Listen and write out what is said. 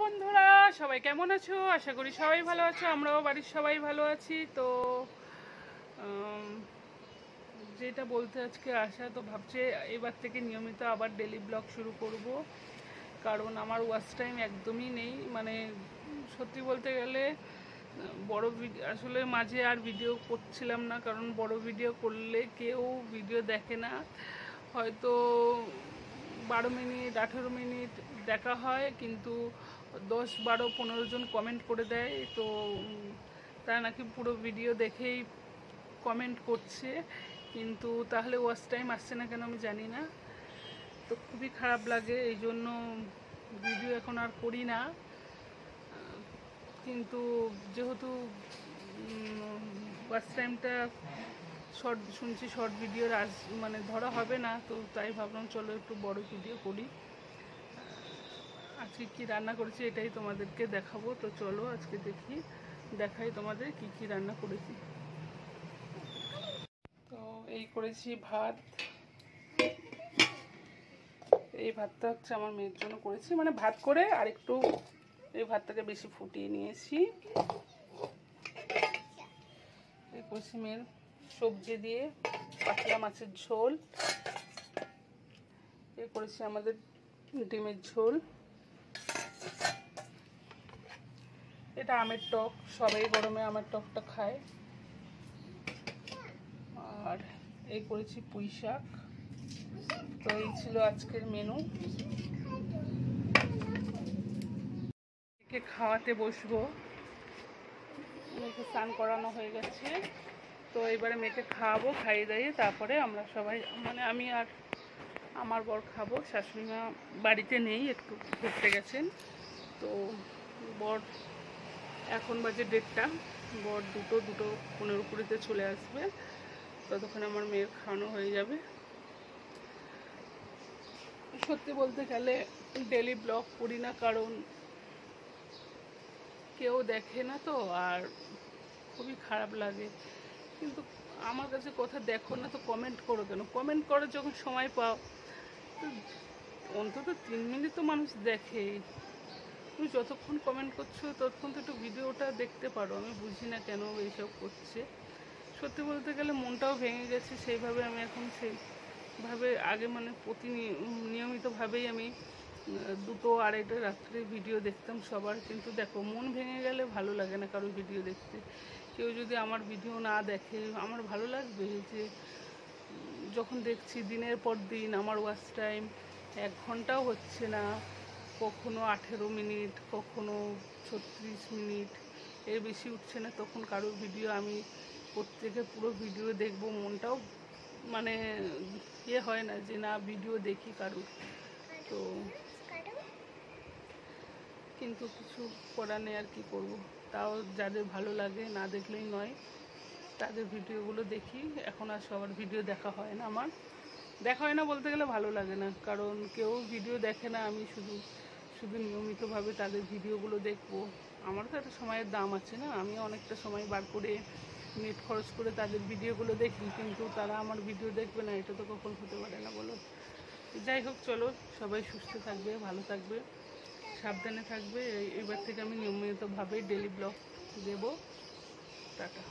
বন্ধুরা, সবাই কেমন আছো? আশা করি সবাই ভালো আছো। আমরাও বাড়ির সবাই ভালো আছি। তো যেটা বলতে আজকে আসা, তো ভাবছি এবার থেকে নিয়মিত আবার ডেলি ব্লগ শুরু করব, কারণ আমার ওয়াচ টাইম একদমই নেই। মানে সত্যি বলতে গেলে বড় ভিডিও আসলে মাঝে আর ভিডিও করছিলাম না, কারণ বড় ভিডিও করলে কেউ ভিডিও দেখে না। হয়তো 12 মিনিট 18 মিনিট দেখা হয়, কিন্তু 10, 12, 15 জন কমেন্ট করে দেয়। তো তারা নাকি পুরো ভিডিও দেখেই কমেন্ট করছে, কিন্তু তাহলে ওয়াচ টাইম আসছে না কেন আমি জানি না। তো খুবই খারাপ লাগে, এই জন্য ভিডিও এখন আর করি না। কিন্তু যেহেতু ওয়াচ টাইমটা শর্ট ভিডিওর মানে ধরা হবে না, তো তাই ভাবলাম চলো একটু বড় ভিডিও করি। আজকে কি রান্না করেছি এটাই তোমাদেরকে দেখাবো। তো চলো আজকে দেখাই তোমাদের কি কি রান্না করেছি। তো এই করেছি ভাত। এই ভাতটা হচ্ছে আমার মেয়ের জন্য করেছি, মানে ভাত করে আর একটু এই ভাতটাকে বেশি ফুটিয়ে নিয়েছি। এই করেছি মেয়ের সবজি দিয়ে পাতলা মাছের ঝোল। এই করেছি আমাদের ডিমের ঝোল। এটা আমের টক, সবাই গরমে আমের টকটা খায়। আর এই করেছি পুঁই শাক। তো এই ছিল আজকের মেনু। মেয়েকে খাওয়াতে বসবো। মেয়েকে স্নান করানো হয়ে গেছে, তো এবারে মেয়েকে খাওয়াবো। খাইয়ে দাইয়ে তারপরে আমরা সবাই, মানে আমি আর আমার বর খাবো। শাশুড়িমা বাড়িতে নেই, একটু ঘুরতে গেছেন। তো বর এখন বাজে 1:30, বর 2:15 চলে আসবে। ততক্ষণ আমার মেয়ের খাওয়ানো হয়ে যাবে। সত্যি বলতে গেলে ডেলি ব্লগ করি না, কারণ কেউ দেখে না তো, আর খুবই খারাপ লাগে। কিন্তু আমার কাছে কথা দেখো না তো কমেন্ট করো কেন? কমেন্ট করো যখন সময় পাও, অন্তত 3 মিনিট তো মানুষ দেখে। তুমি যতক্ষণ কমেন্ট করছো ততক্ষণ তো একটু ভিডিওটা দেখতে পারো। আমি বুঝি না কেন এইসব করছে। সত্যি বলতে গেলে মনটাও ভেঙে গেছে। সেইভাবে আমি এখন সেইভাবে আগে মানে নিয়মিতভাবেই আমি 2টো 2:30 রাত্রে ভিডিও দেখতাম সবার। কিন্তু দেখো, মন ভেঙে গেলে ভালো লাগে না কারো ভিডিও দেখতে। কেউ যদি আমার ভিডিও না দেখে আমার ভালো লাগবে? যে যখন দেখছি দিনের পর দিন আমার ওয়াচ টাইম 1 ঘন্টাও হচ্ছে না, কখনো 18 মিনিট, কখনো 36 মিনিট, এর বেশি উঠছে না, তখন কারোর ভিডিও আমি প্রত্যেকের পুরো ভিডিও দেখবো, মনটাও মানে হয় না যে না ভিডিও দেখি কারোর। তো কিন্তু কিছু করার নেই, আর কি করব। তাও যাদের ভালো লাগে, না দেখলেই নয়, তাদের ভিডিওগুলো দেখি। এখন আর সবার ভিডিও দেখা হয় না। আমার দেখা হয় না বলতে গেলে ভালো লাগে না, কারণ কেউ ভিডিও দেখে না। আমি শুধু নিয়মিতভাবে তাদের ভিডিওগুলো দেখবো। আমার তো একটা সময়ের দাম আছে না, আমি অনেকটা সময় বার করে নেট খরচ করে তাদের ভিডিওগুলো দেখি, কিন্তু তারা আমার ভিডিও দেখবে না, এটা তো কখন হতে পারে না বলো। যাই হোক, চলো সবাই সুস্থ থাকবে, ভালো থাকবে, সাবধানে থাকবে। এবার থেকে আমি নিয়মিতভাবে ডেলি ব্লগ দেবো। টাটা।